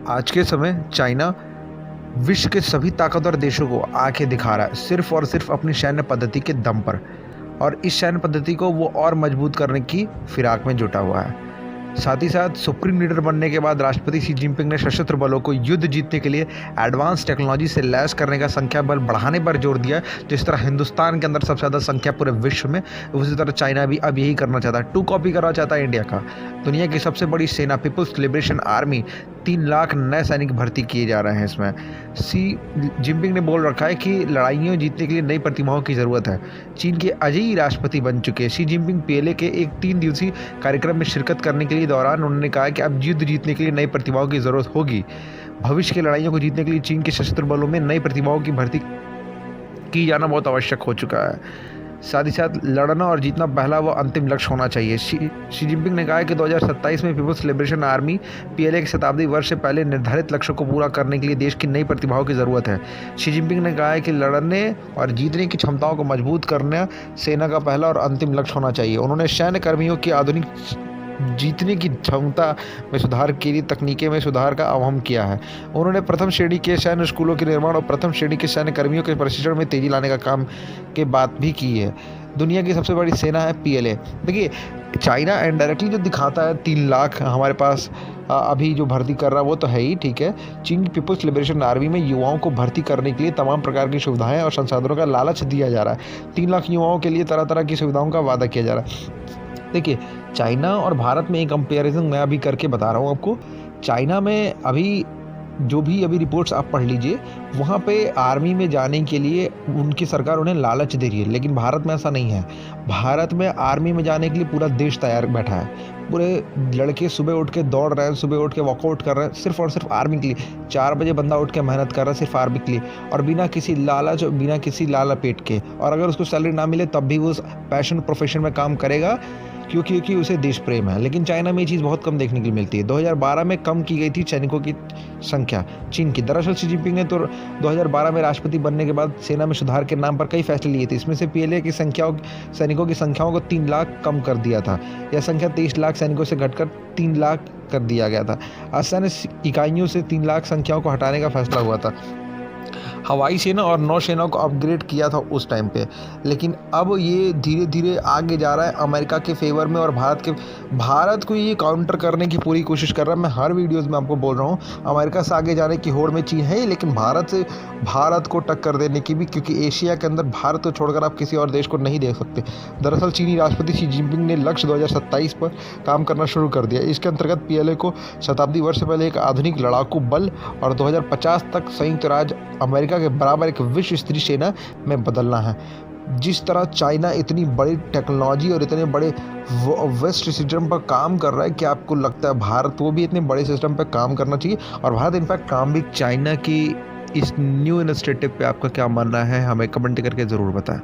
आज के समय चाइना विश्व के सभी ताकतवर देशों को आंखें दिखा रहा है सिर्फ और सिर्फ अपनी सैन्य पद्धति के दम पर। और इस सैन्य पद्धति को वो और मजबूत करने की फिराक में जुटा हुआ है। साथ ही साथ सुप्रीम लीडर बनने के बाद राष्ट्रपति शी जिनपिंग ने सशस्त्र बलों को युद्ध जीतने के लिए एडवांस टेक्नोलॉजी से लैस करने का संख्या बल बढ़ाने पर जोर दिया। जिस तरह हिंदुस्तान के अंदर सबसे ज़्यादा संख्या पूरे विश्व में, उसी तरह चाइना भी अब यही करना चाहता है, 2 कॉपी करना चाहता है इंडिया का। दुनिया की सबसे बड़ी सेना पीपुल्स लिबरेशन आर्मी 3 लाख नए सैनिक भर्ती किए जा रहे हैं इसमें। शी जिनपिंग ने बोल रखा है कि लड़ाइयों जीतने के लिए नई प्रतिभाओं की ज़रूरत है। चीन के अजयी राष्ट्रपति बन चुके हैं शी जिनपिंग पीएलए के एक 3 दिवसीय कार्यक्रम में शिरकत करने के दौरान उन्होंने कहा कि अब युद्ध जीतने के लिए नई प्रतिभाओं की ज़रूरत होगी। भविष्य की लड़ाइयों को जीतने के लिए चीन के सशस्त्र बलों में नई प्रतिभाओं की भर्ती की जाना बहुत आवश्यक हो चुका है। साथ ही साथ लड़ना और जीतना पहला व अंतिम लक्ष्य होना चाहिए। शी जिनपिंग ने कहा है कि 2027 में पीपुल्स लिबरेशन आर्मी पीएलए के शताब्दी वर्ष से पहले निर्धारित लक्ष्यों को पूरा करने के लिए देश की नई प्रतिभाओं की ज़रूरत है। शी जिनपिंग ने कहा है कि लड़ने और जीतने की क्षमताओं को मजबूत करना सेना का पहला और अंतिम लक्ष्य होना चाहिए। उन्होंने सैन्य कर्मियों की आधुनिक जीतने की क्षमता में सुधार के लिए तकनीकें में सुधार का आह्वान किया है। उन्होंने प्रथम श्रेणी के सैन्य स्कूलों के निर्माण और प्रथम श्रेणी के सैन्य कर्मियों के प्रशिक्षण में तेजी लाने का काम के बात भी की है। दुनिया की सबसे बड़ी सेना है पीएलए। देखिए, चाइना इनडायरेक्टली जो दिखाता है 3 लाख हमारे पास अभी जो भर्ती कर रहा है वो तो है ही, ठीक है। चीन की पीपुल्स लिबरेशन आर्मी में युवाओं को भर्ती करने के लिए तमाम प्रकार की सुविधाएं और संसाधनों का लालच दिया जा रहा है। 3 लाख युवाओं के लिए तरह तरह की सुविधाओं का वादा किया जा रहा है। देखिए, चाइना और भारत में एक कंपैरिजन मैं अभी करके बता रहा हूँ आपको। चाइना में अभी रिपोर्ट्स आप पढ़ लीजिए, वहाँ पे आर्मी में जाने के लिए उनकी सरकार उन्हें लालच दे रही है, लेकिन भारत में ऐसा नहीं है। भारत में आर्मी में जाने के लिए पूरा देश तैयार बैठा है। पूरे लड़के सुबह उठ के दौड़ रहे हैं, सुबह उठ के वर्कआउट कर रहे हैं सिर्फ और सिर्फ आर्मी के लिए। 4 बजे बंदा उठ के मेहनत कर रहा है सिर्फ आर्मी के लिए, और बिना किसी लालच, बिना किसी लाला पेट के। और अगर उसको सैलरी ना मिले तब भी वो उस पैशन प्रोफेशन में काम करेगा क्योंकि उसे देश प्रेम है। लेकिन चाइना में ये चीज़ बहुत कम देखने के लिए मिलती है। 2012 में कम की गई थी सैनिकों की संख्या चीन की। दरअसल शी जिनपिंग ने तो 2012 में राष्ट्रपति बनने के बाद सेना में सुधार के नाम पर कई फैसले लिए थे। इसमें से पीएलए की सैनिकों की संख्याओं को 3 लाख कम कर दिया था। यह संख्या 23 लाख सैनिकों से घटकर 3 लाख कर दिया गया था। असैन्य इकाइयों से 3 लाख संख्याओं को हटाने का फैसला हुआ था। हवाई सेना और नौसेना को अपग्रेड किया था उस टाइम पे, लेकिन अब ये धीरे धीरे आगे जा रहा है अमेरिका के फेवर में। और भारत को ये काउंटर करने की पूरी कोशिश कर रहा है। मैं हर वीडियोज़ में आपको बोल रहा हूँ, अमेरिका से आगे जाने की होड़ में चीन है, लेकिन भारत को टक्कर देने की भी, क्योंकि एशिया के अंदर भारत को छोड़कर आप किसी और देश को नहीं देख सकते। दरअसल चीनी राष्ट्रपति शी जिनपिंग ने लक्ष्य 2027 पर काम करना शुरू कर दिया। इसके अंतर्गत पीएलए को शताब्दी वर्ष से पहले एक आधुनिक लड़ाकू बल और 2050 तक संयुक्त राज्य अमेरिका के बराबर एक विश्व स्तरीय सेना में बदलना है। जिस तरह चाइना इतनी बड़ी टेक्नोलॉजी और इतने बड़े वेस्ट सिस्टम पर काम कर रहा है, क्या आपको लगता है भारत वो भी इतने बड़े सिस्टम पर काम करना चाहिए? और भारत इनफैक्ट काम भी चाइना की इस न्यू इनिशिएटिव पे आपका क्या मानना है, हमें कमेंट करके ज़रूर बताएं।